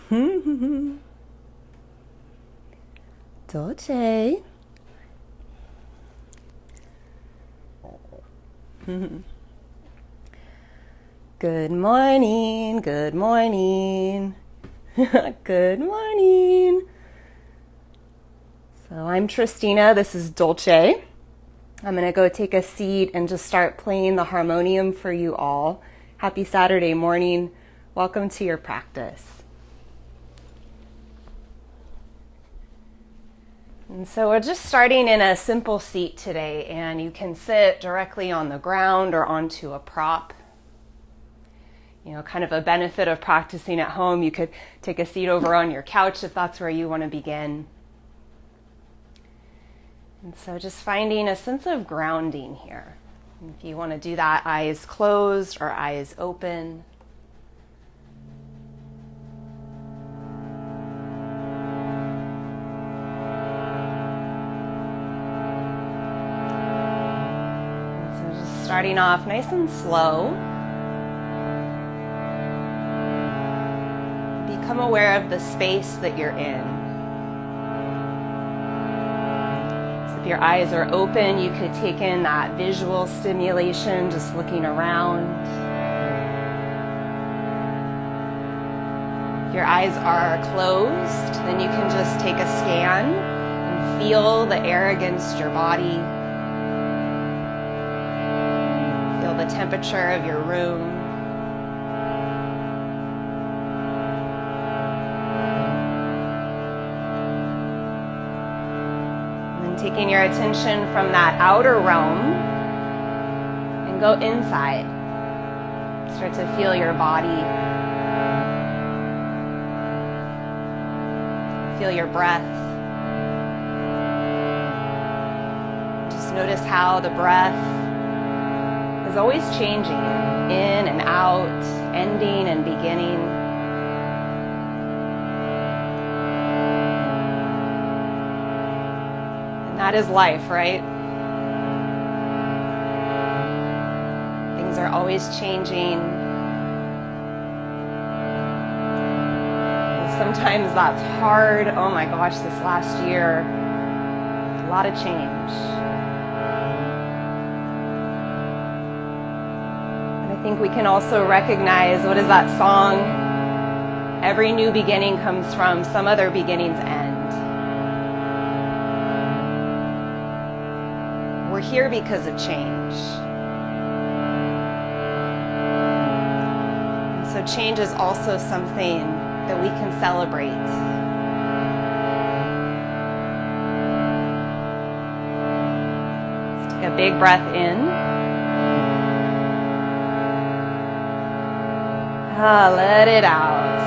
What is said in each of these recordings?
Dolce. Good morning, good morning, good morning. So I'm Tristina, this is Dolce. I'm gonna go take a seat and just start playing the harmonium for you all. Happy Saturday morning, welcome to your practice. And so we're just starting in a simple seat today, and you can sit directly on the ground or onto a prop. You know, kind of a benefit of practicing at home, you could take a seat over on your couch if that's where you want to begin. And so just finding a sense of grounding here. And if you want to do that, eyes closed or eyes open. Starting off nice and slow. Become aware of the space that you're in. So if your eyes are open, you could take in that visual stimulation, just looking around. If your eyes are closed, then you can just take a scan and feel the air against your body. The temperature of your room. And then taking your attention from that outer realm and go inside. Start to feel your body. Feel your breath. Just notice how the breath is always changing, in and out, ending and beginning. And that is life, right? Things are always changing. And sometimes that's hard. Oh my gosh, this last year, a lot of change. I think we can also recognize, what is that song? Every new beginning comes from some other beginning's end. We're here because of change. And so change is also something that we can celebrate. Let's take a big breath in. Let it out.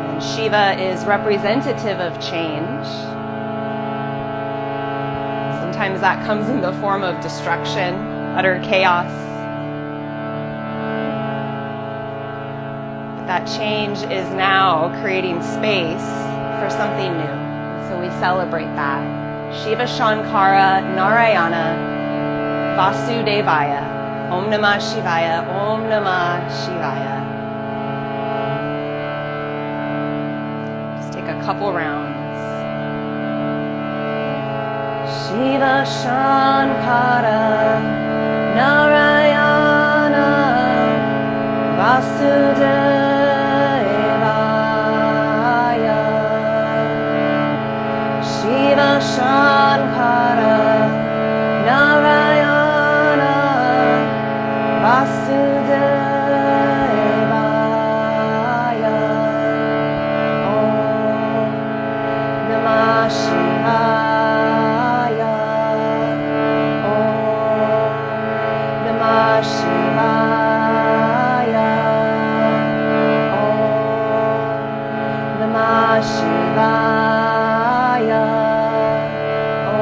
And Shiva is representative of change. Sometimes that comes in the form of destruction, utter chaos. But that change is now creating space for something new. So we celebrate that. Shiva Shankara Narayana Vasudevaya. Om Namah Shivaya. Om Namah Shivaya. Just take a couple rounds. Shiva Shankara Narayana Vasudevaya. Shiva Shankara Narayana Vasudevaya. Om Namah Shivaya. Om Namah Shivaya. Om Namah Shivaya. Om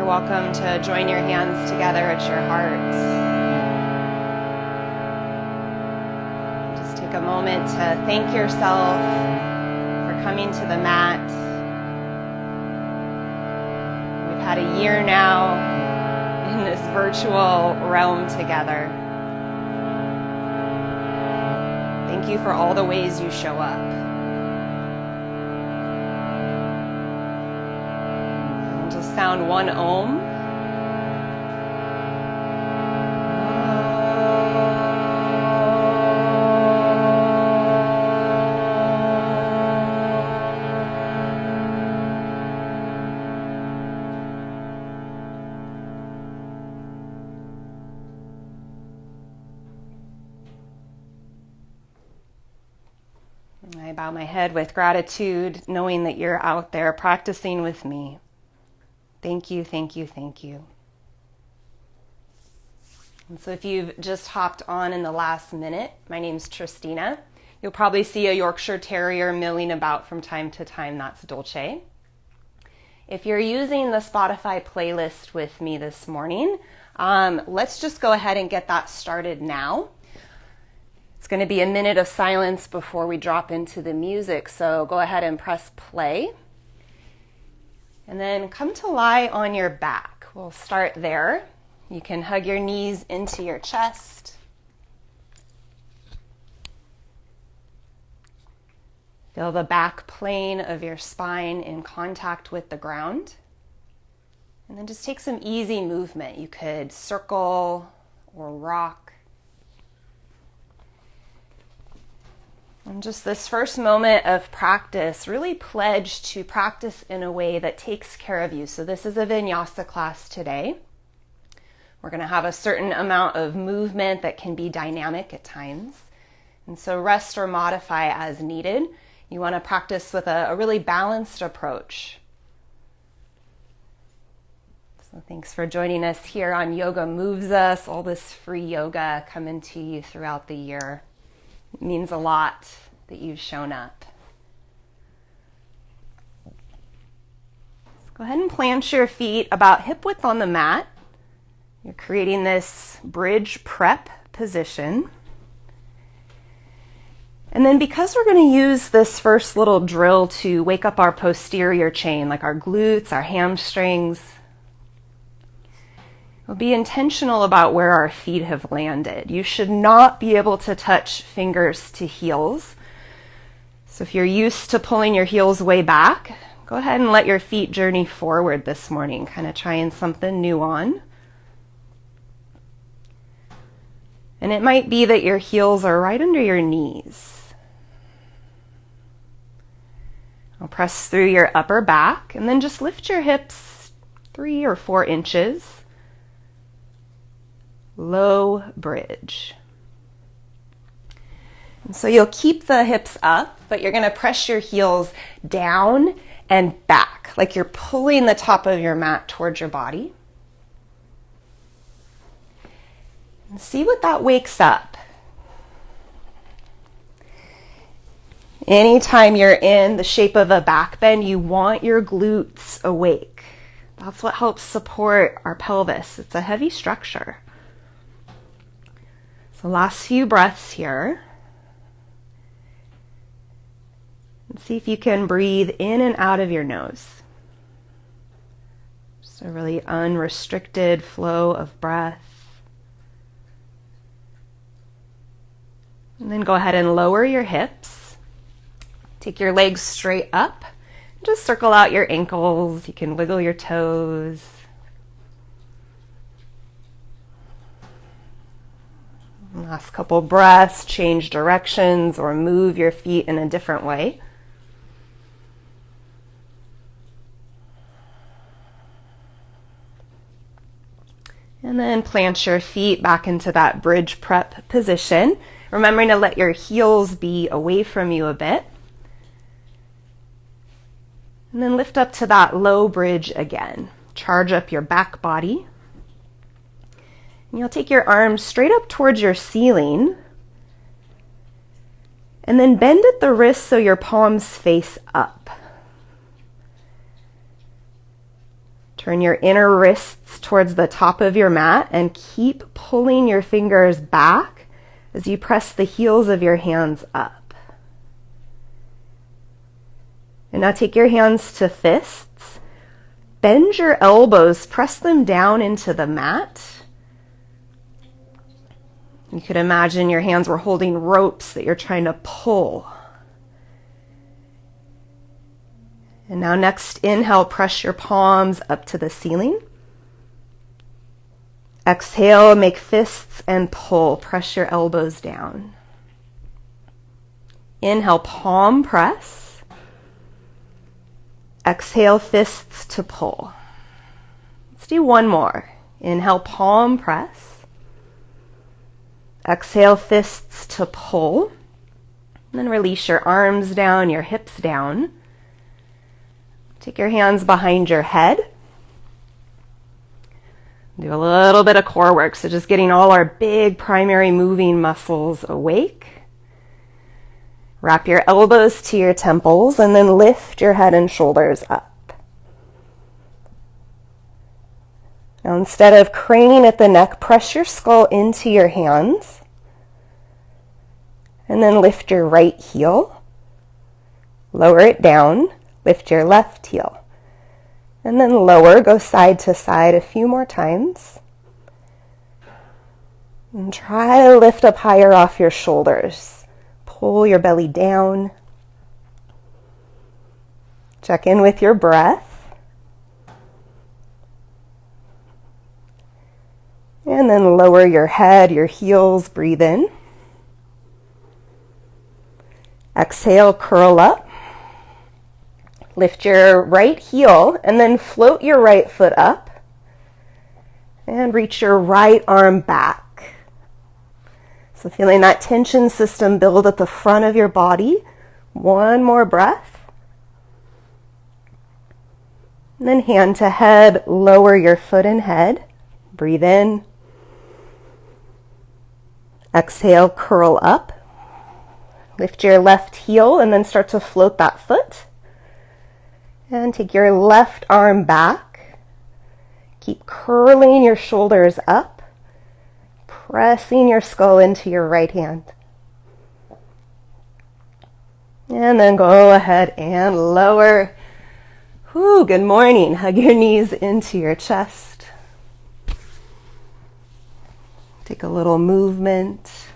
You're welcome to join your hands together at your heart. Just take a moment to thank yourself for coming to the mat. We've had a year now in this virtual realm together. Thank you for all the ways you show up. And just sound one Om. I bow my head with gratitude, knowing that you're out there practicing with me. Thank you, thank you, thank you. And so if you've just hopped on in the last minute, my name's Tristina. You'll probably see a Yorkshire Terrier milling about from time to time. That's Dolce. If you're using the Spotify playlist with me this morning, let's just go ahead and get that started now. It's going to be a minute of silence before we drop into the music, so go ahead and press play. And then come to lie on your back. We'll start there. You can hug your knees into your chest. Feel the back plane of your spine in contact with the ground. And then just take some easy movement. You could circle or rock. And just this first moment of practice, really pledge to practice in a way that takes care of you. So this is a vinyasa class today. We're going to have a certain amount of movement that can be dynamic at times. And so rest or modify as needed. You want to practice with a really balanced approach. So thanks for joining us here on Yoga Moves Us, all this free yoga coming to you throughout the year. It means a lot that you've shown up. So go ahead and plant your feet about hip width on the mat. You're creating this bridge prep position. And then because we're going to use this first little drill to wake up our posterior chain, like our glutes, our hamstrings, we'll be intentional about where our feet have landed. You should not be able to touch fingers to heels. So if you're used to pulling your heels way back, go ahead and let your feet journey forward this morning, kind of trying something new on. And it might be that your heels are right under your knees. I'll press through your upper back and then just lift your hips 3 or 4 inches. Low bridge. And so you'll keep the hips up, but you're going to press your heels down and back, like you're pulling the top of your mat towards your body. And see what that wakes up. Anytime you're in the shape of a back bend, you want your glutes awake. That's what helps support our pelvis. It's a heavy structure. So last few breaths here. And see if you can breathe in and out of your nose. Just a really unrestricted flow of breath. And then go ahead and lower your hips. Take your legs straight up. Just circle out your ankles. You can wiggle your toes. Last couple breaths, change directions or move your feet in a different way. And then plant your feet back into that bridge prep position, remembering to let your heels be away from you a bit. And then lift up to that low bridge again. Charge up your back body. And you'll take your arms straight up towards your ceiling. And then bend at the wrists so your palms face up. Turn your inner wrists towards the top of your mat and keep pulling your fingers back as you press the heels of your hands up. And now take your hands to fists. Bend your elbows, press them down into the mat. You could imagine your hands were holding ropes that you're trying to pull. And now next inhale, press your palms up to the ceiling. Exhale, make fists and pull. Press your elbows down. Inhale, palm press. Exhale, fists to pull. Let's do one more. Inhale, palm press. Exhale, fists to pull. And then release your arms down, your hips down. Take your hands behind your head. Do a little bit of core work, so just getting all our big primary moving muscles awake. Wrap your elbows to your temples and then lift your head and shoulders up. Now instead of craning at the neck, press your skull into your hands and then lift your right heel. Lower it down. Lift your left heel. And then lower, go side to side a few more times. And try to lift up higher off your shoulders. Pull your belly down. Check in with your breath. And then lower your head, your heels, breathe in. Exhale, curl up. Lift your right heel and then float your right foot up and reach your right arm back. So feeling that tension system build at the front of your body. One more breath. And then hand to head, lower your foot and head. Breathe in. Exhale, curl up. Lift your left heel and then start to float that foot. And take your left arm back. Keep curling your shoulders up, pressing your skull into your right hand. And then go ahead and lower. Whew, good morning. Hug your knees into your chest. Take a little movement.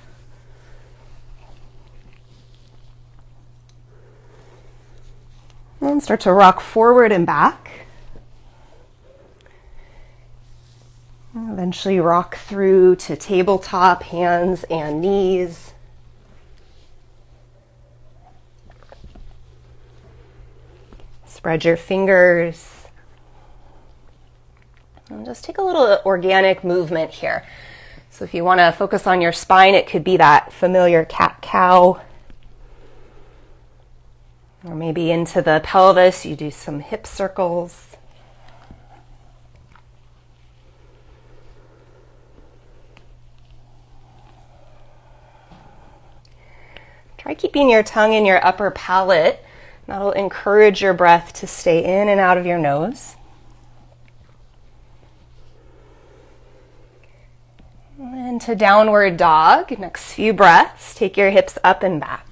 And start to rock forward and back. Eventually rock through to tabletop, hands and knees. Spread your fingers. And just take a little organic movement here. So if you want to focus on your spine, it could be that familiar cat-cow. Or maybe into the pelvis, you do some hip circles. Try keeping your tongue in your upper palate. That'll encourage your breath to stay in and out of your nose. And to downward dog, next few breaths, take your hips up and back.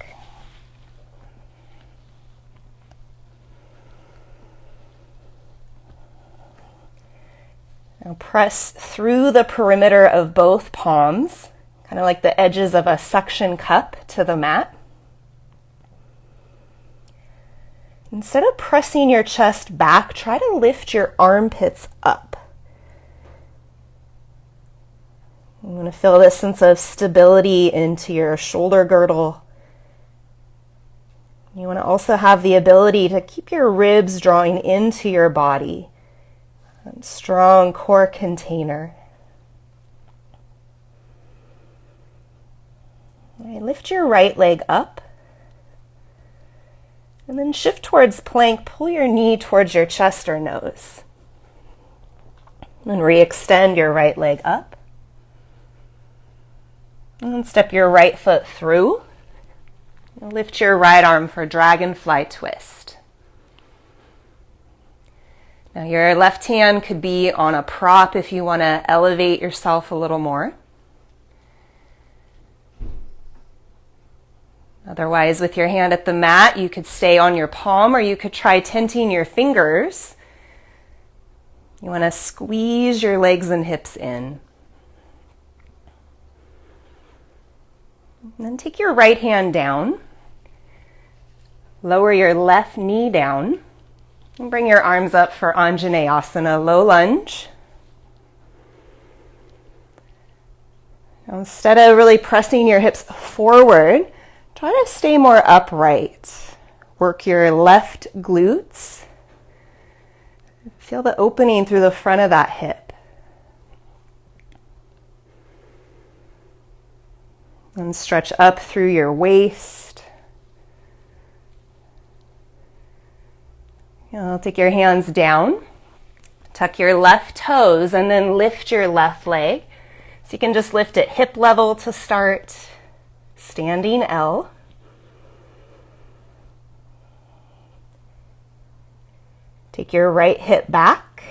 Now press through the perimeter of both palms, kind of like the edges of a suction cup to the mat. Instead of pressing your chest back, try to lift your armpits up. You want to feel this sense of stability into your shoulder girdle. You want to also have the ability to keep your ribs drawing into your body. Strong core container. All right, lift your right leg up. And then shift towards plank. Pull your knee towards your chest or nose. Then re-extend your right leg up. And then step your right foot through. And lift your right arm for dragonfly twist. Now your left hand could be on a prop if you want to elevate yourself a little more. Otherwise, with your hand at the mat, you could stay on your palm, or you could try tenting your fingers. You want to squeeze your legs and hips in. And then take your right hand down. Lower your left knee down. And bring your arms up for Anjaneyasana, low lunge. Now, instead of really pressing your hips forward, try to stay more upright. Work your left glutes. Feel the opening through the front of that hip. And stretch up through your waist. Take your hands down. Tuck your left toes and then lift your left leg. So you can just lift at hip level to start. Standing L. Take your right hip back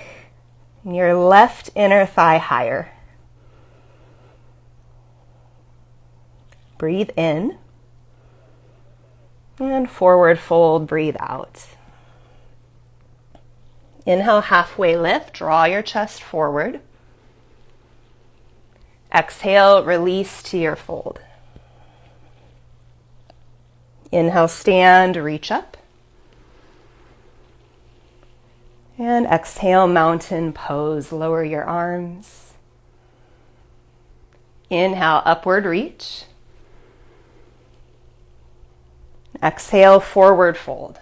and your left inner thigh higher. Breathe in and forward fold, breathe out. Inhale, halfway lift, draw your chest forward. Exhale, release to your fold. Inhale, stand, reach up. And exhale, mountain pose, lower your arms. Inhale, upward reach. Exhale, forward fold.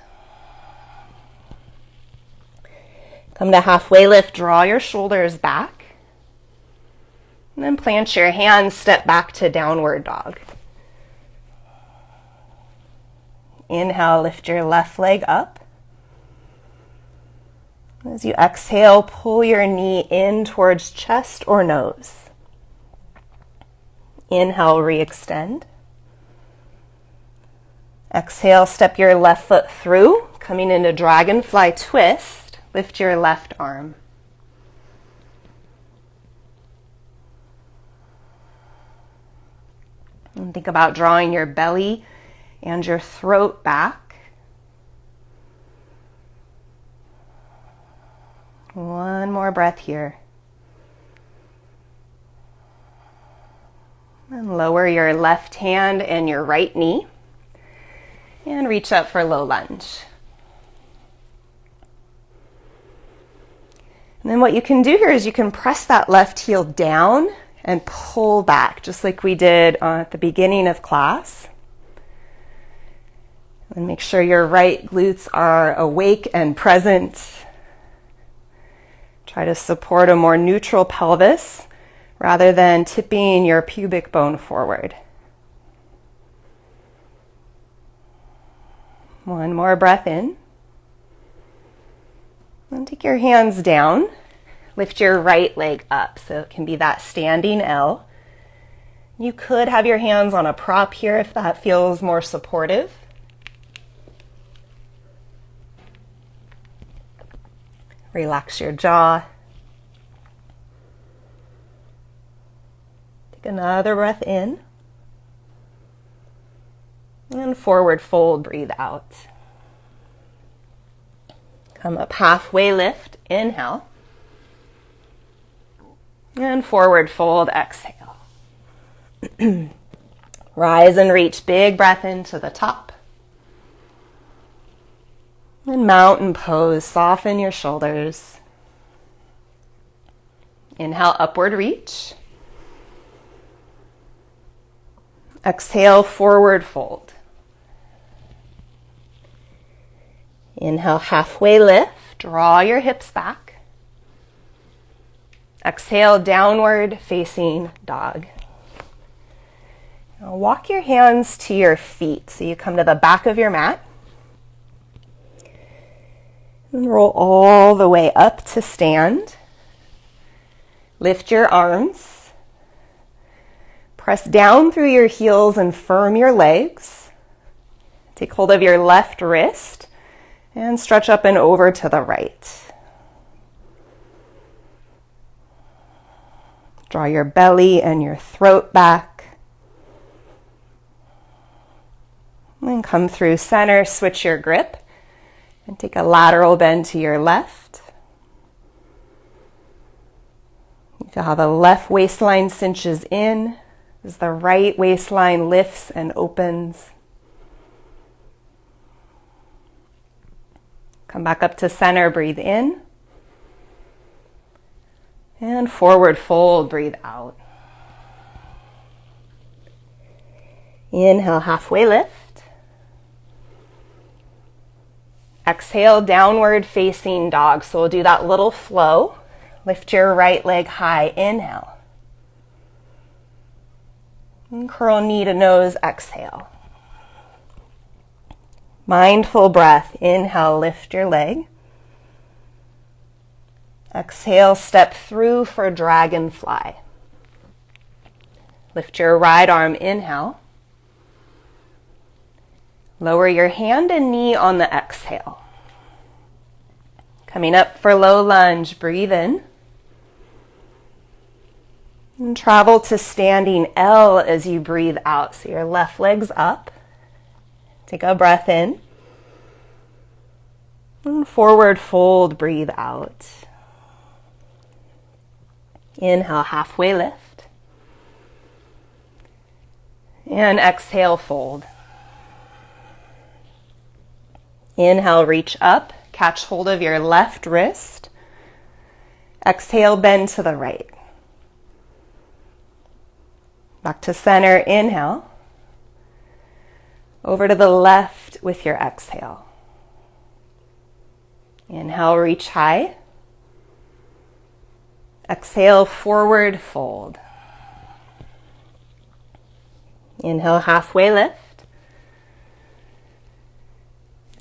Come to halfway lift, draw your shoulders back. And then plant your hands, step back to downward dog. Inhale, lift your left leg up. As you exhale, pull your knee in towards chest or nose. Inhale, re-extend. Exhale, step your left foot through, coming into dragonfly twist. Lift your left arm. And think about drawing your belly and your throat back. One more breath here. And lower your left hand and your right knee. And reach up for low lunge. And then what you can do here is you can press that left heel down and pull back, just like we did at the beginning of class. And make sure your right glutes are awake and present. Try to support a more neutral pelvis rather than tipping your pubic bone forward. One more breath in. And take your hands down. Lift your right leg up, so it can be that standing L. You could have your hands on a prop here if that feels more supportive. Relax your jaw. Take another breath in. And forward fold, breathe out. Come up, halfway lift, inhale. And forward fold, exhale. Rise and reach, big breath into the top. And mountain pose, soften your shoulders. Inhale, upward reach. Exhale, forward fold. Inhale, halfway lift, draw your hips back. Exhale, downward facing dog. Now walk your hands to your feet. So you come to the back of your mat. And roll all the way up to stand. Lift your arms. Press down through your heels and firm your legs. Take hold of your left wrist and stretch up and over to the right. Draw your belly and your throat back. And then come through center, switch your grip, and take a lateral bend to your left. You feel how the left waistline cinches in as the right waistline lifts and opens. Come back up to center, breathe in. And forward fold, breathe out. Inhale, halfway lift. Exhale, downward facing dog. So we'll do that little flow. Lift your right leg high, inhale. And curl knee to nose, exhale. Mindful breath, inhale, lift your leg. Exhale, step through for dragonfly. Lift your right arm, inhale. Lower your hand and knee on the exhale. Coming up for low lunge, breathe in. And travel to standing L as you breathe out. So your left leg's up. Take a breath in. And forward fold, breathe out. Inhale, halfway lift. And exhale, fold. Inhale, reach up. Catch hold of your left wrist. Exhale, bend to the right. Back to center, inhale. Over to the left with your exhale. Inhale, reach high. Exhale, forward fold. Inhale, halfway lift.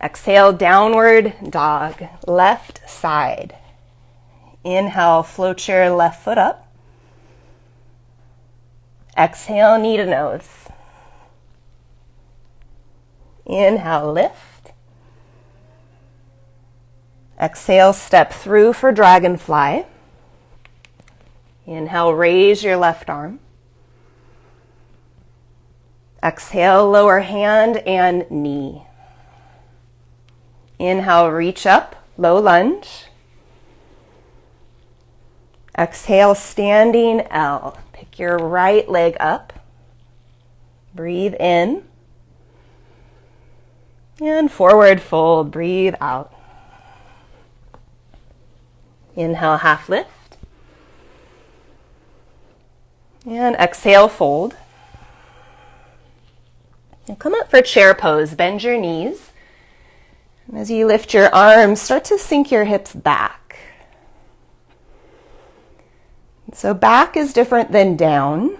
Exhale, downward dog, left side. Inhale, float your left foot up. Exhale, knee to nose. Inhale, lift. Exhale, step through for dragonfly. Inhale, raise your left arm. Exhale, lower hand and knee. Inhale, reach up, low lunge. Exhale, standing L. Pick your right leg up. Breathe in. And forward fold, breathe out. Inhale, half lift. And exhale, fold. Now come up for chair pose. Bend your knees. And as you lift your arms, start to sink your hips back. So back is different than down.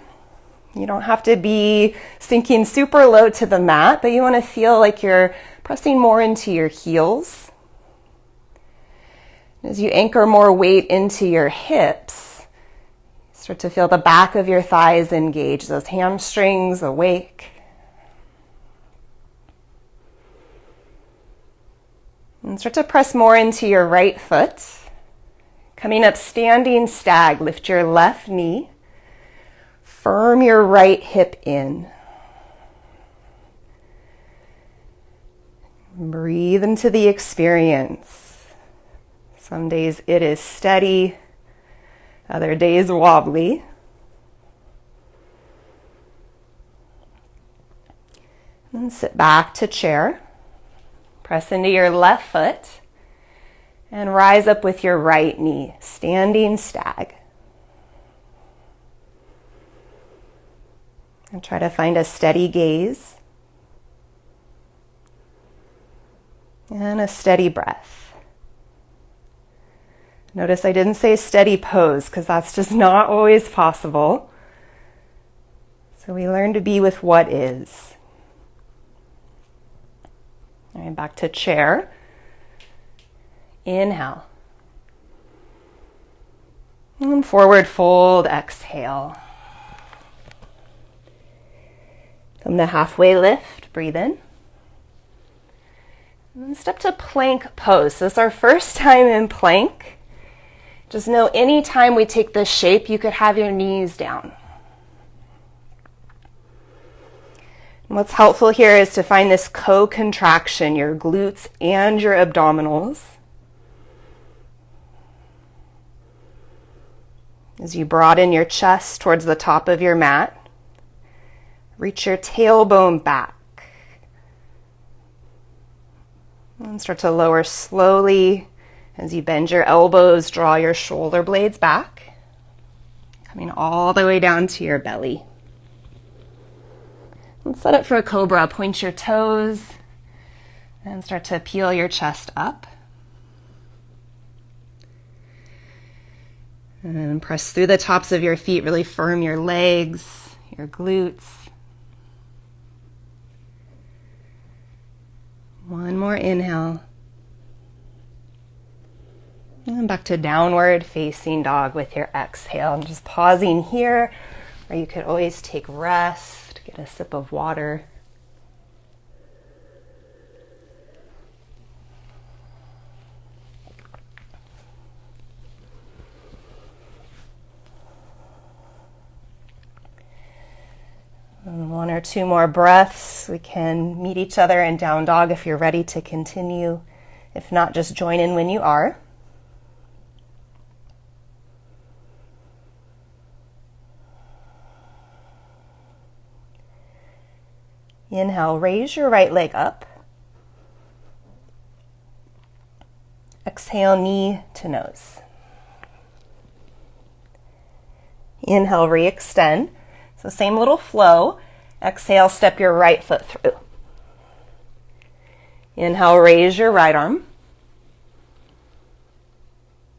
You don't have to be sinking super low to the mat, but you want to feel like you're pressing more into your heels. As you anchor more weight into your hips, start to feel the back of your thighs engage, those hamstrings awake. And start to press more into your right foot. Coming up, standing stag, lift your left knee. Firm your right hip in. Breathe into the experience. Some days it is steady, other days wobbly. And sit back to chair. Press into your left foot and rise up with your right knee, standing stag. And try to find a steady gaze and a steady breath. Notice I didn't say steady pose because that's just not always possible. So we learn to be with what is. All right, back to chair. Inhale. And forward fold, exhale. Come to halfway lift, breathe in. And then step to plank pose. So this is our first time in plank. Just know anytime we take this shape, you could have your knees down. And what's helpful here is to find this co-contraction, your glutes and your abdominals. As you broaden your chest towards the top of your mat, reach your tailbone back. And start to lower slowly as you bend your elbows, draw your shoulder blades back, coming all the way down to your belly. Let's set up for a cobra. Point your toes and start to peel your chest up. And press through the tops of your feet, really firm your legs, your glutes. One more inhale. And back to downward facing dog with your exhale. I'm just pausing here, or you could always take rest, get a sip of water. And one or two more breaths. We can meet each other in down dog if you're ready to continue. If not, just join in when you are. Inhale, raise your right leg up. Exhale, knee to nose. Inhale, re-extend. So same little flow. Exhale, step your right foot through. Inhale, raise your right arm.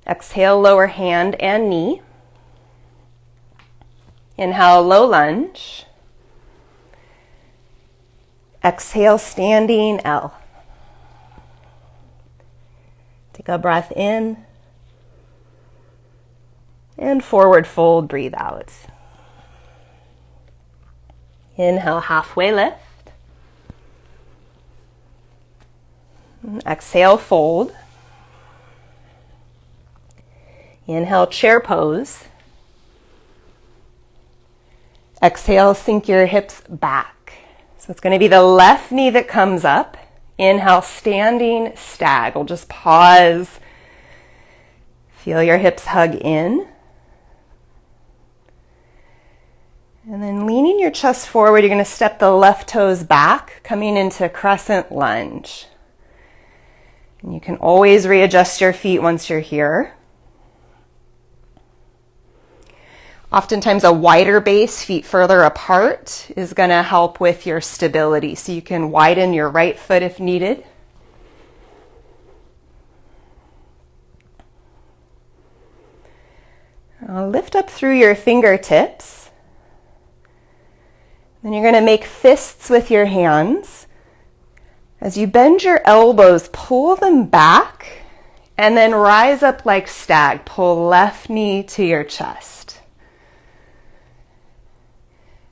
Exhale, lower hand and knee. Inhale, low lunge. Exhale, standing L. Take a breath in. And forward fold, breathe out. Inhale, halfway lift. Exhale, fold. Inhale, chair pose. Exhale, sink your hips back. So it's going to be the left knee that comes up. Inhale, standing stag. We'll just pause. Feel your hips hug in. And then leaning your chest forward, you're going to step the left toes back, coming into crescent lunge. And you can always readjust your feet once you're here. Oftentimes a wider base, feet further apart, is going to help with your stability. So you can widen your right foot if needed. Lift up through your fingertips. Then you're going to make fists with your hands. As you bend your elbows, pull them back and then rise up like stag. Pull left knee to your chest.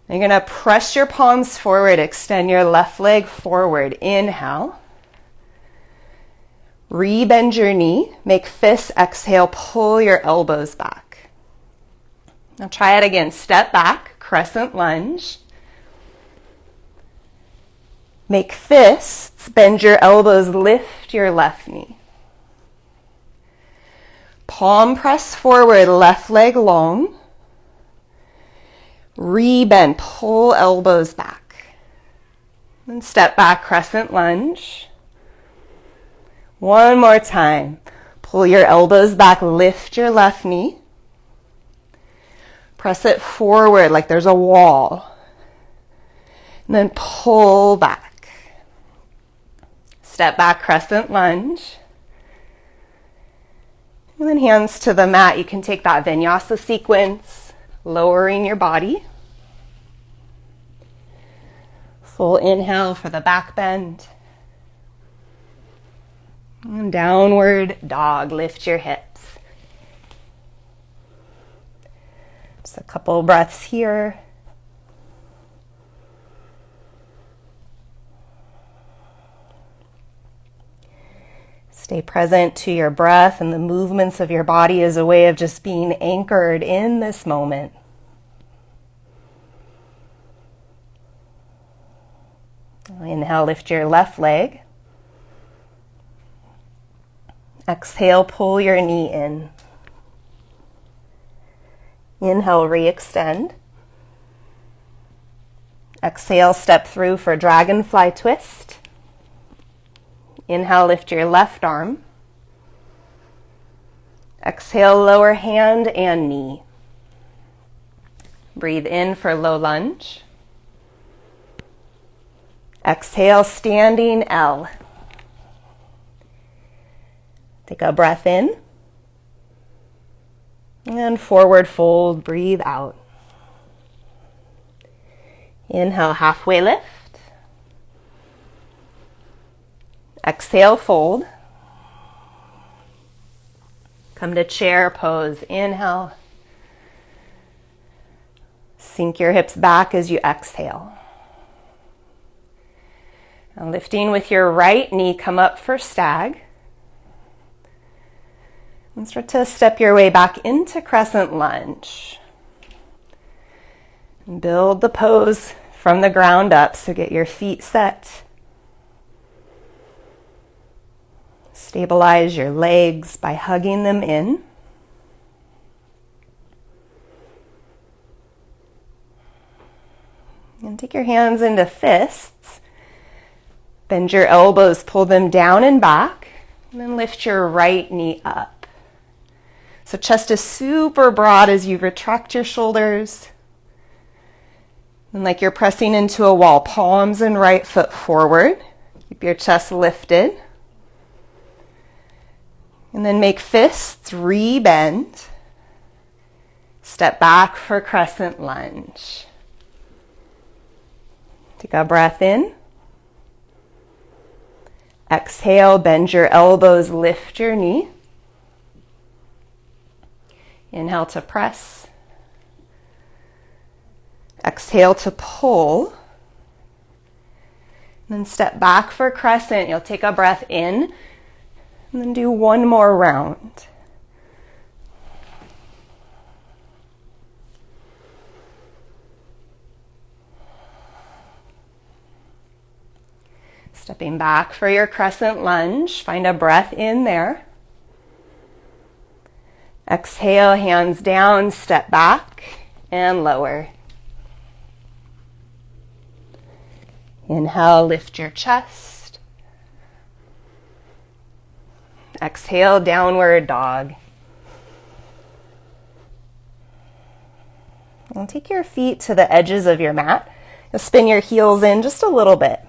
You're going to press your palms forward, extend your left leg forward. Inhale. Re-bend your knee, make fists, exhale, pull your elbows back. Now try it again. Step back, crescent lunge. Make fists, bend your elbows, lift your left knee. Palm press forward, left leg long. Re-bend, pull elbows back. And step back, crescent lunge. One more time. Pull your elbows back, lift your left knee. Press it forward like there's a wall. And then pull back. Step back, crescent lunge. And then hands to the mat. You can take that vinyasa sequence, lowering your body. Full inhale for the back bend. And downward dog, lift your hips. Just a couple breaths here. Stay present to your breath and the movements of your body as a way of just being anchored in this moment. Inhale, lift your left leg. Exhale, pull your knee in. Inhale, re-extend. Exhale, step through for dragonfly twist. Inhale, lift your left arm. Exhale, lower hand and knee. Breathe in for low lunge. Exhale, standing L. Take a breath in. And forward fold, breathe out. Inhale, halfway lift. Exhale, fold. Come to chair pose. Inhale. Sink your hips back as you exhale. Now lifting with your right knee, come up for stag. And start to step your way back into crescent lunge. And build the pose from the ground up, so get your feet set. Stabilize your legs by hugging them in. And take your hands into fists. Bend your elbows, pull them down and back, and then lift your right knee up. So chest is super broad as you retract your shoulders. And like you're pressing into a wall, palms and right foot forward. Keep your chest lifted. And then make fists re-bend. Step back for crescent lunge. Take a breath in. Exhale, bend your elbows, lift your knee. Inhale to press. Exhale to pull. Then step back for crescent. You'll take a breath in and then do one more round. Stepping back for your crescent lunge. Find a breath in there. Exhale, hands down, step back and lower. Inhale, lift your chest. Exhale, downward dog. And take your feet to the edges of your mat. You'll spin your heels in just a little bit.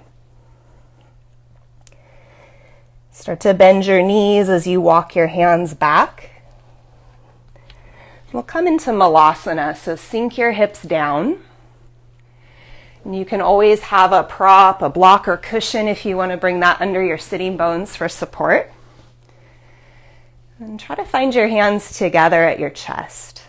Start to bend your knees as you walk your hands back. We'll come into Malasana, so sink your hips down. And you can always have a prop, a block or cushion if you want to bring that under your sitting bones for support. And try to find your hands together at your chest.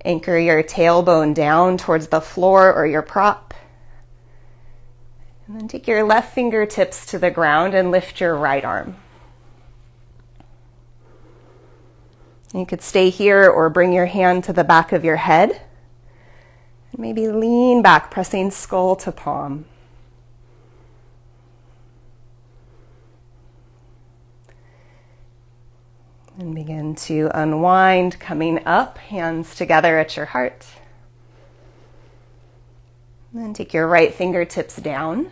Anchor your tailbone down towards the floor or your prop. And then take your left fingertips to the ground and lift your right arm. You could stay here or bring your hand to the back of your head. And maybe lean back, pressing skull to palm. And begin to unwind, coming up, hands together at your heart. And then take your right fingertips down.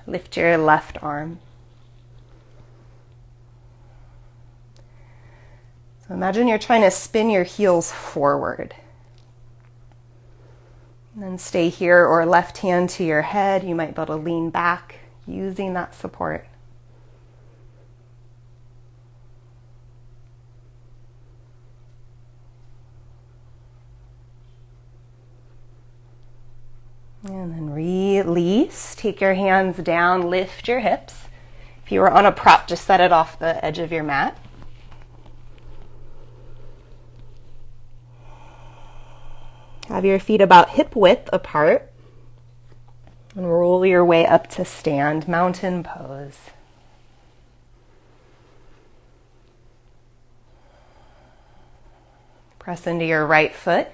Lift your left arm. So imagine you're trying to spin your heels forward. And then stay here, or left hand to your head. You might be able to lean back using that support. And then release. Take your hands down, lift your hips. If you were on a prop, just set it off the edge of your mat. Have your feet about hip width apart. And roll your way up to stand, mountain pose. Press into your right foot.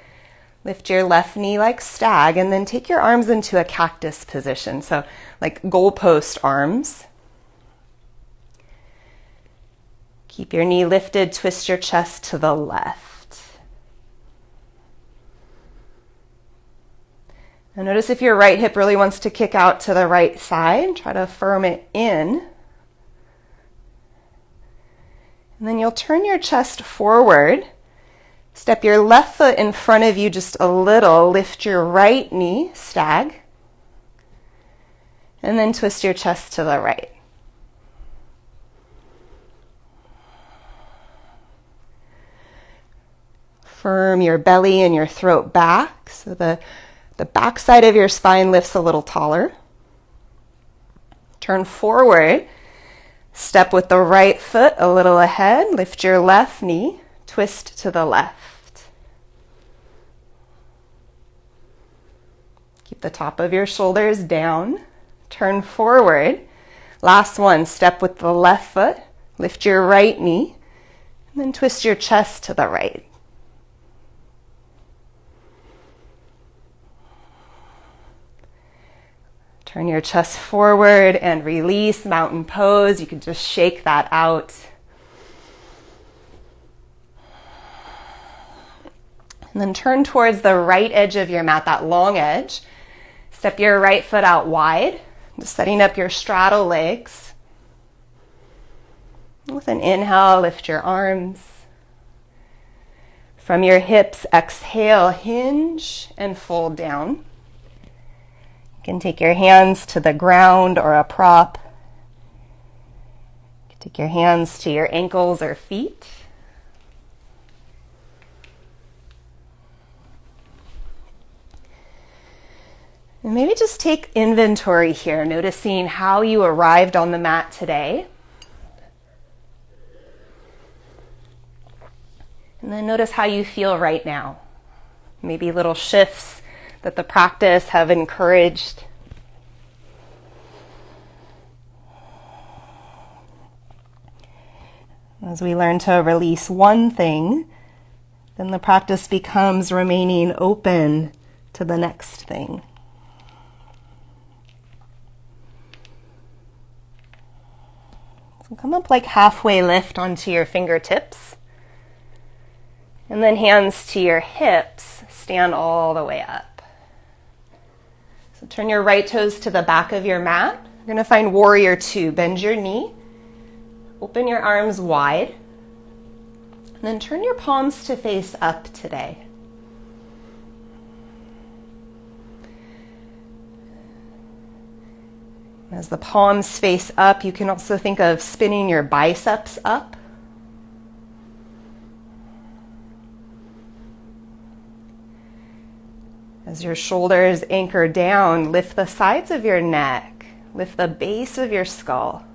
Lift your left knee like stag, and then take your arms into a cactus position. So like goalpost arms. Keep your knee lifted, twist your chest to the left. Now notice if your right hip really wants to kick out to the right side, try to firm it in. And then you'll turn your chest forward. Step your left foot in front of you just a little, lift your right knee, stag, and then twist your chest to the right. Firm your belly and your throat back, so the back side of your spine lifts a little taller. Turn forward, step with the right foot a little ahead, lift your left knee, twist to the left. Keep the top of your shoulders down, turn forward. Last one, step with the left foot, lift your right knee, and then twist your chest to the right. Turn your chest forward and release, mountain pose. You can just shake that out. And then turn towards the right edge of your mat, that long edge. Step your right foot out wide, just setting up your straddle legs. With an inhale, lift your arms. From your hips, exhale, hinge and fold down. You can take your hands to the ground or a prop. You can take your hands to your ankles or feet. And maybe just take inventory here, noticing how you arrived on the mat today. And then notice how you feel right now. Maybe little shifts that the practice have encouraged. As we learn to release one thing, then the practice becomes remaining open to the next thing. So come up like halfway lift onto your fingertips. And then hands to your hips, stand all the way up. So turn your right toes to the back of your mat. You're going to find warrior two. Bend your knee, open your arms wide, and then turn your palms to face up today. As the palms face up, you can also think of spinning your biceps up. As your shoulders anchor down, lift the sides of your neck, lift the base of your skull.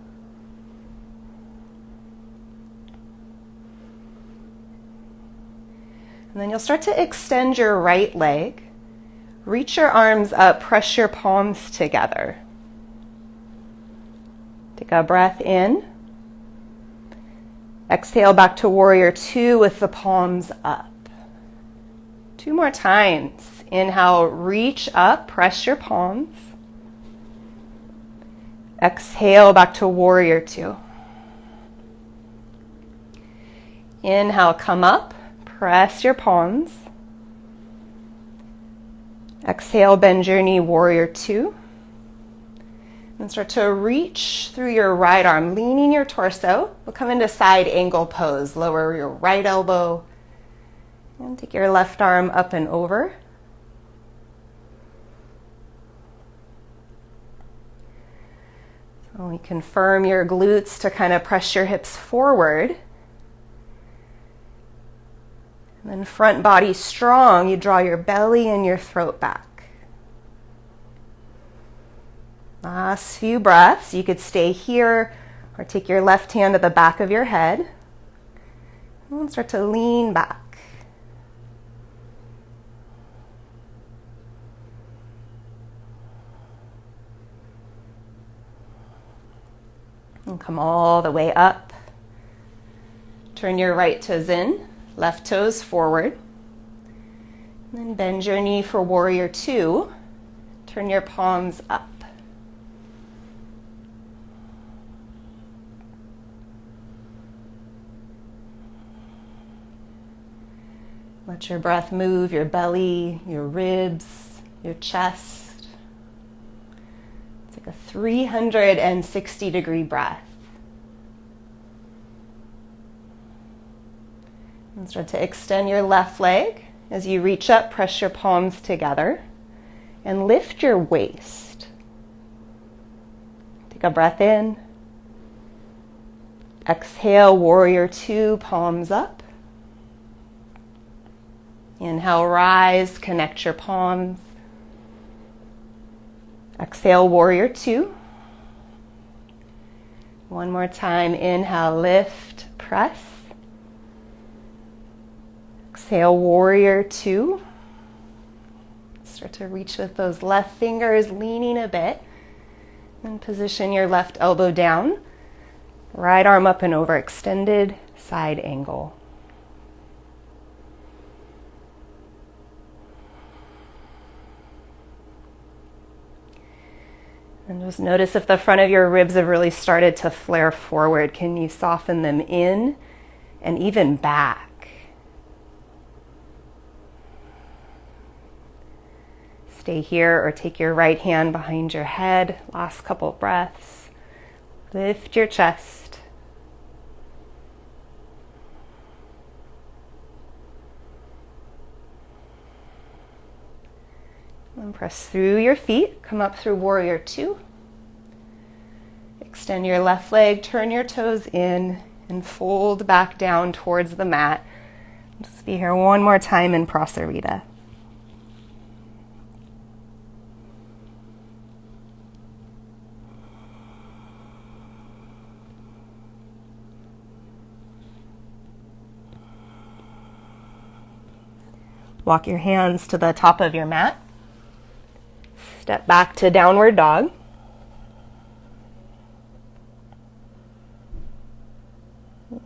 And then you'll start to extend your right leg. Reach your arms up, press your palms together. Take a breath in. Exhale back to warrior two with the palms up. 2 more times. Inhale, reach up, press your palms. Exhale back to warrior two. Inhale, come up, press your palms. Exhale, bend your knee, warrior two. And start to reach through your right arm, leaning your torso. We'll come into side angle pose. Lower your right elbow. And take your left arm up and over. So we confirm your glutes to kind of press your hips forward. And then front body strong, you draw your belly and your throat back. Last few breaths. You could stay here or take your left hand to the back of your head. And start to lean back. And come all the way up. Turn your right toes in, left toes forward. And then bend your knee for warrior two. Turn your palms up. Let your breath move your belly, your ribs, your chest. It's like a 360-degree breath. And start to extend your left leg. As you reach up, press your palms together and lift your waist. Take a breath in. Exhale, warrior two, palms up. Inhale, rise, connect your palms. Exhale, warrior two. One more time, inhale, lift, press. Exhale, warrior two. Start to reach with those left fingers, leaning a bit. And position your left elbow down. Right arm up and over, extended side angle. And just notice if the front of your ribs have really started to flare forward. Can you soften them in and even back? Stay here or take your right hand behind your head. Last couple breaths. Lift your chest. And press through your feet. Come up through warrior two. Extend your left leg, turn your toes in, and fold back down towards the mat. Just be here one more time in Prasarita. Walk your hands to the top of your mat. Step back to downward dog.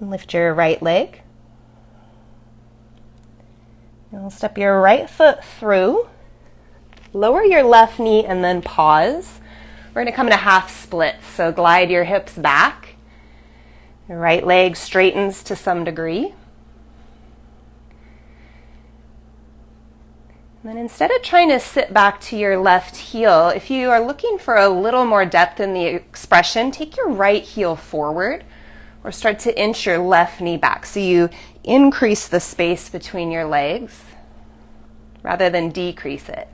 Lift your right leg. You'll step your right foot through. Lower your left knee and then pause. We're going to come in a half split, so glide your hips back. Your right leg straightens to some degree. And then instead of trying to sit back to your left heel, if you are looking for a little more depth in the expression, take your right heel forward or start to inch your left knee back. So you increase the space between your legs rather than decrease it.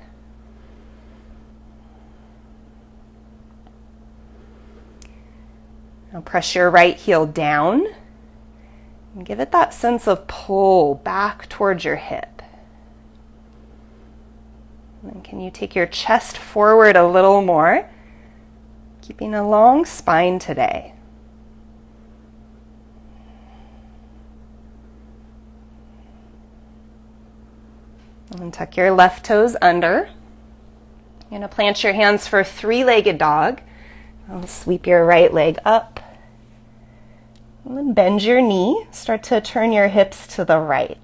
Now press your right heel down and give it that sense of pull back towards your hip. And can you take your chest forward a little more, keeping a long spine today. And tuck your left toes under. You're going to plant your hands for three-legged dog. I'll sweep your right leg up. And then bend your knee. Start to turn your hips to the right.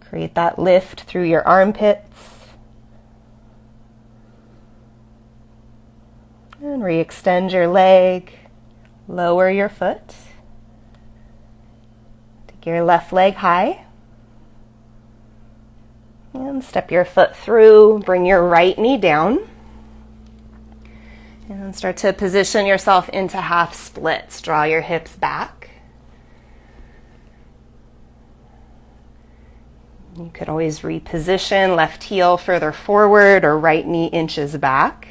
Create that lift through your armpits. And re-extend your leg. Lower your foot. Take your left leg high. And step your foot through. Bring your right knee down. And start to position yourself into half splits. Draw your hips back. You could always reposition, left heel further forward or right knee inches back.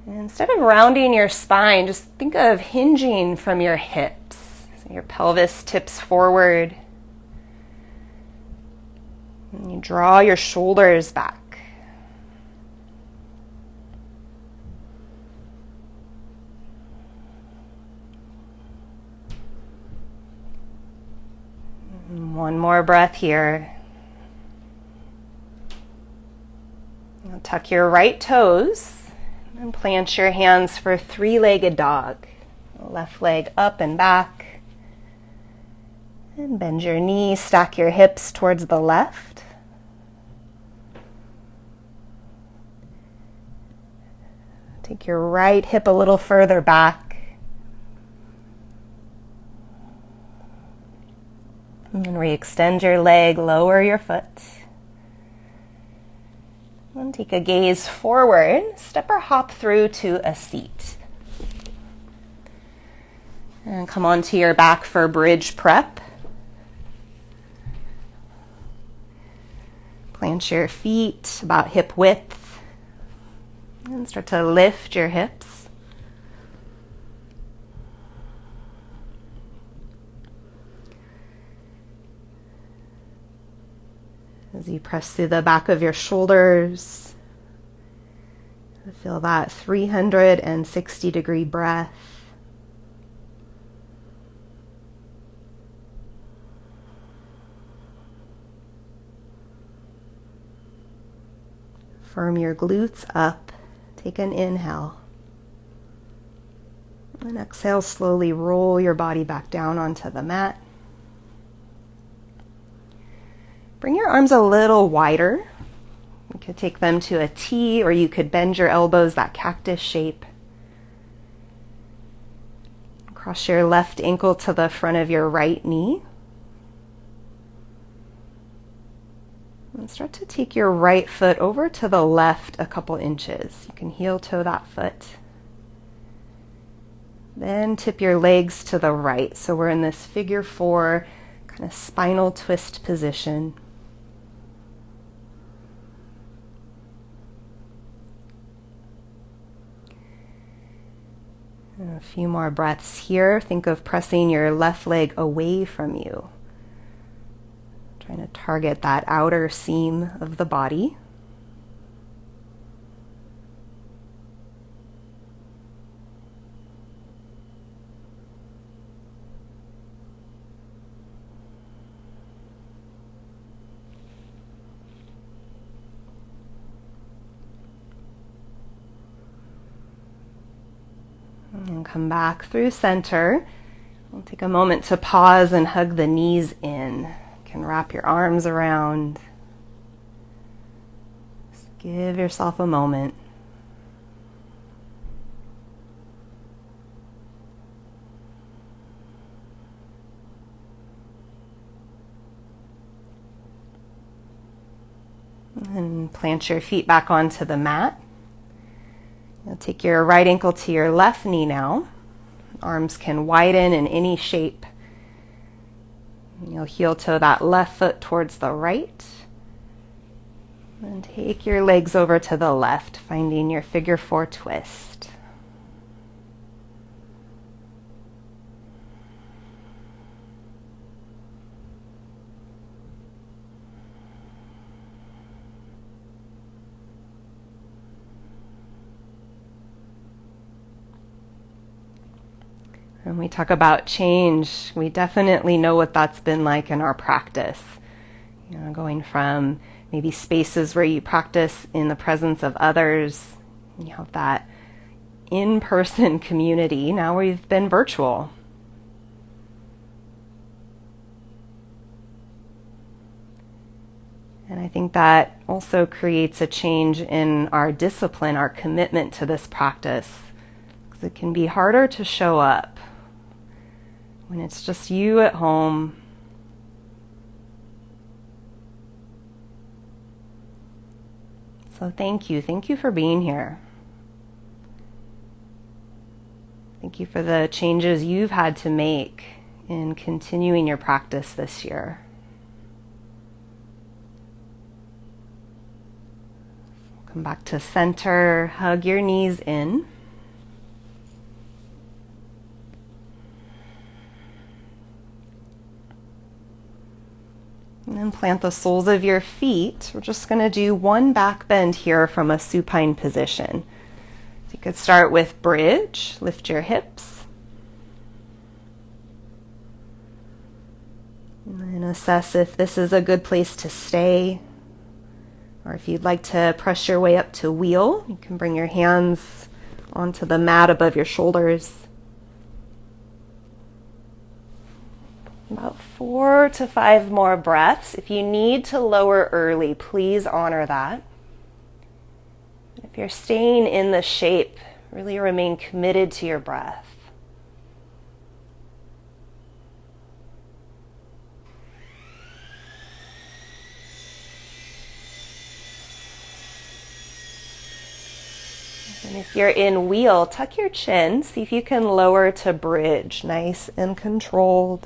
And instead of rounding your spine, just think of hinging from your hips. So your pelvis tips forward. And you draw your shoulders back. One more breath here. Now tuck your right toes and plant your hands for three-legged dog. Left leg up and back. And bend your knees, stack your hips towards the left. Take your right hip a little further back. And re-extend your leg, lower your foot. And take a gaze forward, step or hop through to a seat. And come onto your back for bridge prep. Plant your feet about hip width. And start to lift your hips. As you press through the back of your shoulders, feel that 360-degree breath. Firm your glutes up. Take an inhale. And exhale, slowly roll your body back down onto the mat. Bring your arms a little wider. You could take them to a T, or you could bend your elbows, that cactus shape. Cross your left ankle to the front of your right knee. And start to take your right foot over to the left a couple inches. You can heel toe that foot. Then tip your legs to the right. So we're in this figure four kind of spinal twist position. And a few more breaths here. Think of pressing your left leg away from you. Trying to target that outer seam of the body. And come back through center. We'll take a moment to pause and hug the knees in. You can wrap your arms around. Just give yourself a moment. And plant your feet back onto the mat. You'll take your right ankle to your left knee now. Arms can widen in any shape. You'll heel toe that left foot towards the right. And take your legs over to the left, finding your figure four twist. When we talk about change, we definitely know what that's been like in our practice. You know, going from maybe spaces where you practice in the presence of others, you have that in-person community. Now we've been virtual. And I think that also creates a change in our discipline, our commitment to this practice, because it can be harder to show up when it's just you at home. So thank you for being here. Thank you for the changes you've had to make in continuing your practice this year. Come back to center, hug your knees in. And then plant the soles of your feet. We're just going to do one back bend here from a supine position. So you could start with bridge, lift your hips. And then assess if this is a good place to stay, Or if you'd like to press your way up to wheel, you can bring your hands onto the mat above your shoulders. About 4 to 5 more breaths. If you need to lower early, please honor that. If you're staying in the shape, really remain committed to your breath. And if you're in wheel, tuck your chin. See if you can lower to bridge, nice and controlled.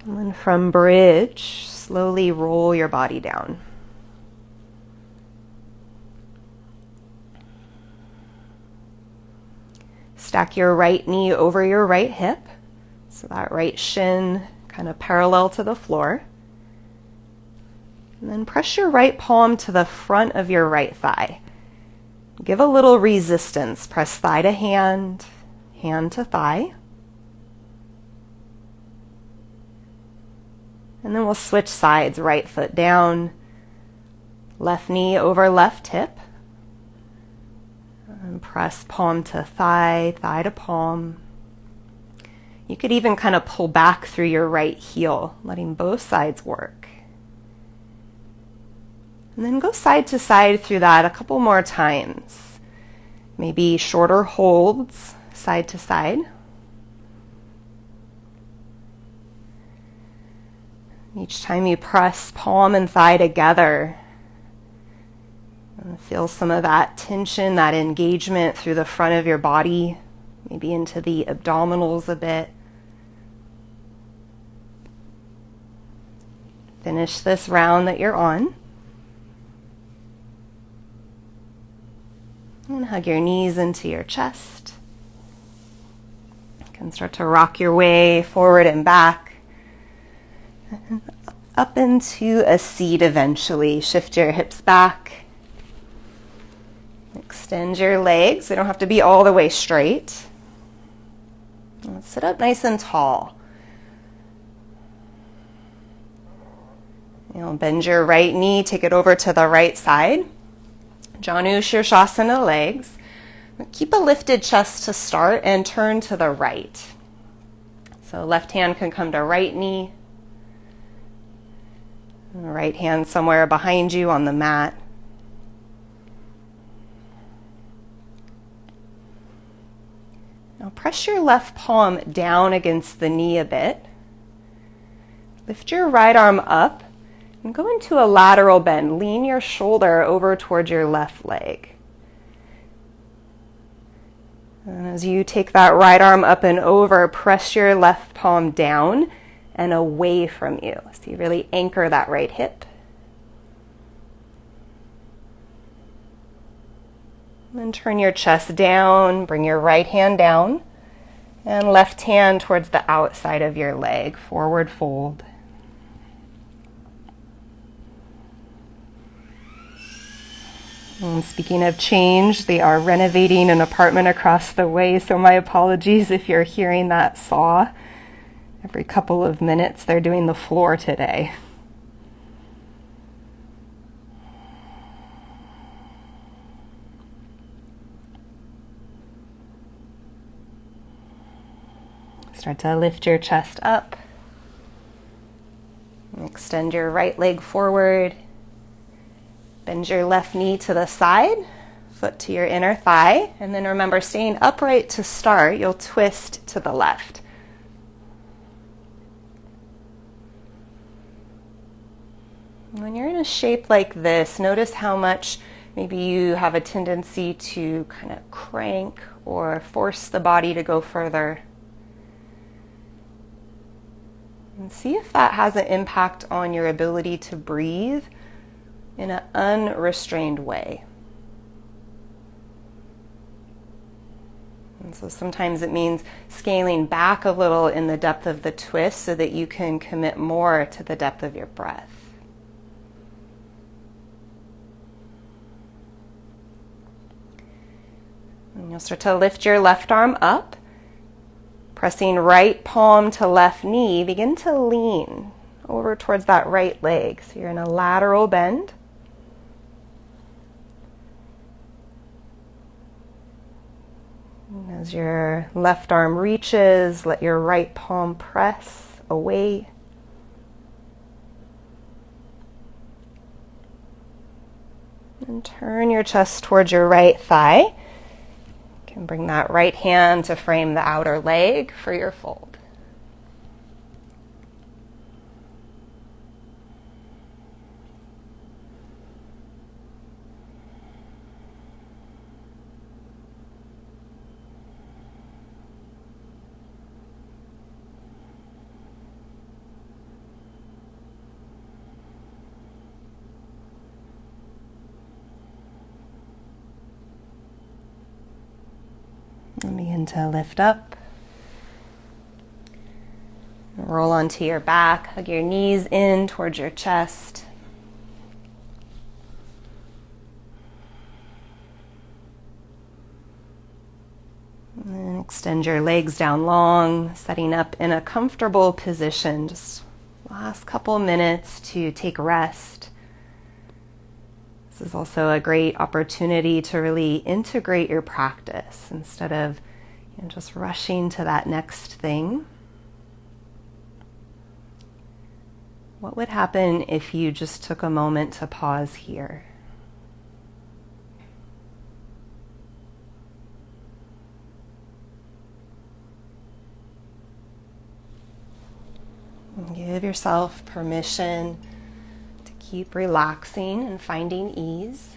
And then from bridge, slowly roll your body down. Stack your right knee over your right hip, so that right shin kind of parallel to the floor. And then press your right palm to the front of your right thigh. Give a little resistance. Press thigh to hand, hand to thigh. And then we'll switch sides, right foot down, left knee over left hip. And press palm to thigh, thigh to palm. You could even kind of pull back through your right heel, letting both sides work. And then go side to side through that a couple more times. Maybe shorter holds, side to side. Each time you press palm and thigh together, and feel some of that tension, that engagement through the front of your body, maybe into the abdominals a bit. Finish this round that you're on. And hug your knees into your chest. You can start to rock your way forward and back. And up into a seat eventually. Shift your hips back. Extend your legs. They don't have to be all the way straight. Let's sit up nice and tall. Bend your right knee, take it over to the right side. Janu Shirshasana legs. Keep a lifted chest to start and turn to the right. So left hand can come to right knee. And right hand somewhere behind you on the mat. Now press your left palm down against the knee a bit. Lift your right arm up and go into a lateral bend. Lean your shoulder over towards your left leg. And as you take that right arm up and over, press your left palm down and away from you. So you really anchor that right hip. Then turn your chest down, bring your right hand down, and left hand towards the outside of your leg, forward fold. And speaking of change, they are renovating an apartment across the way, so my apologies if you're hearing that saw. Every couple of minutes they're doing the floor today. Start to lift your chest up. Extend your right leg forward. Bend your left knee to the side, foot to your inner thigh, and then remember, staying upright to start, you'll twist to the left. When you're in a shape like this, notice how much maybe you have a tendency to kind of crank or force the body to go further. And see if that has an impact on your ability to breathe in an unrestrained way. And so sometimes it means scaling back a little in the depth of the twist so that you can commit more to the depth of your breath. And you'll start to lift your left arm up. Pressing right palm to left knee, begin to lean over towards that right leg. So you're in a lateral bend. And as your left arm reaches, let your right palm press away. And turn your chest towards your right thigh. You can bring that right hand to frame the outer leg for your fold. And begin to lift up. Roll onto your back, hug your knees in towards your chest. And then extend your legs down long, setting up in a comfortable position. Just last couple minutes to take rest. This is also a great opportunity to really integrate your practice instead of just rushing to that next thing. What would happen if you just took a moment to pause here? And give yourself permission to keep relaxing and finding ease.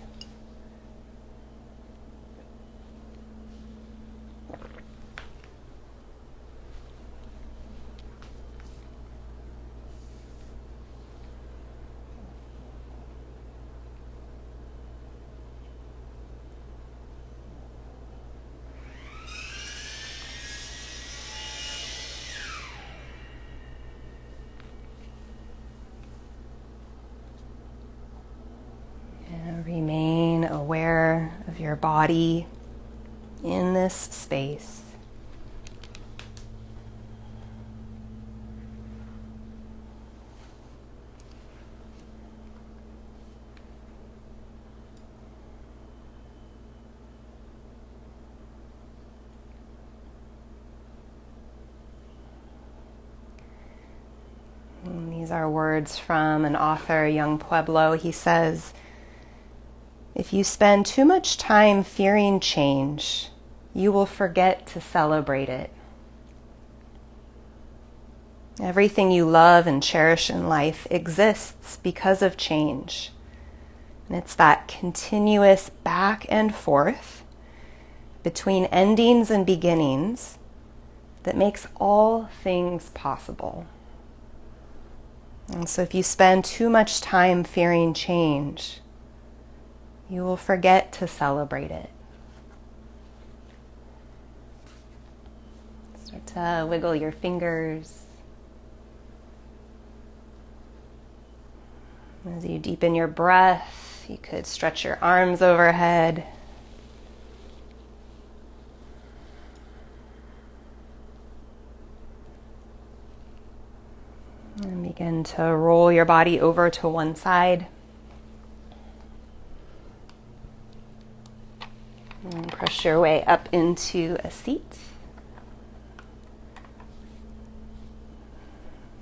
Remain aware of your body in this space. And these are words from an author, Yung Pueblo. He says, "If you spend too much time fearing change, you will forget to celebrate it. Everything you love and cherish in life exists because of change. And it's that continuous back and forth between endings and beginnings that makes all things possible." And so if you spend too much time fearing change, you will forget to celebrate it. Start to wiggle your fingers. As you deepen your breath, you could stretch your arms overhead. And begin to roll your body over to one side. And press your way up into a seat.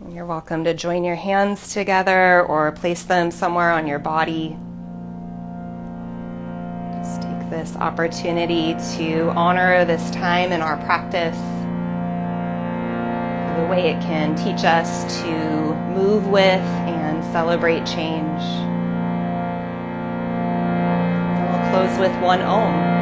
You're welcome to join your hands together or place them somewhere on your body. Just take this opportunity to honor this time in our practice, the way it can teach us to move with and celebrate change. And we'll close with one Om.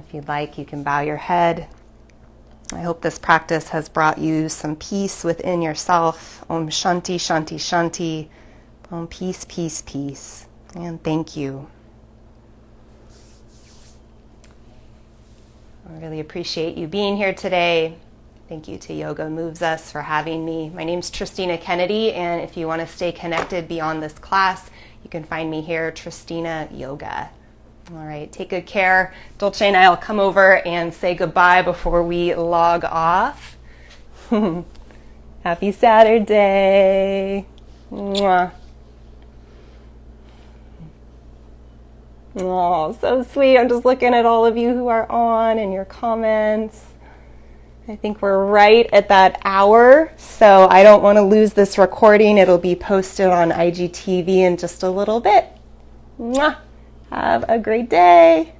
If you'd like, you can bow your head. I hope this practice has brought you some peace within yourself. Om Shanti, Shanti, Shanti. Om peace, peace, peace. And thank you. I really appreciate you being here today. Thank you to Yoga Moves Us for having me. My name's Tristina Kennedy, and if you want to stay connected beyond this class, you can find me here, Tristina Yoga. All right, take good care. Dolce and I will come over and say goodbye before we log off. Happy Saturday. Mwah. Oh, so sweet. I'm just looking at all of you who are on and your comments. I think we're right at that hour, so I don't want to lose this recording. It'll be posted on IGTV in just a little bit. Mwah. Have a great day.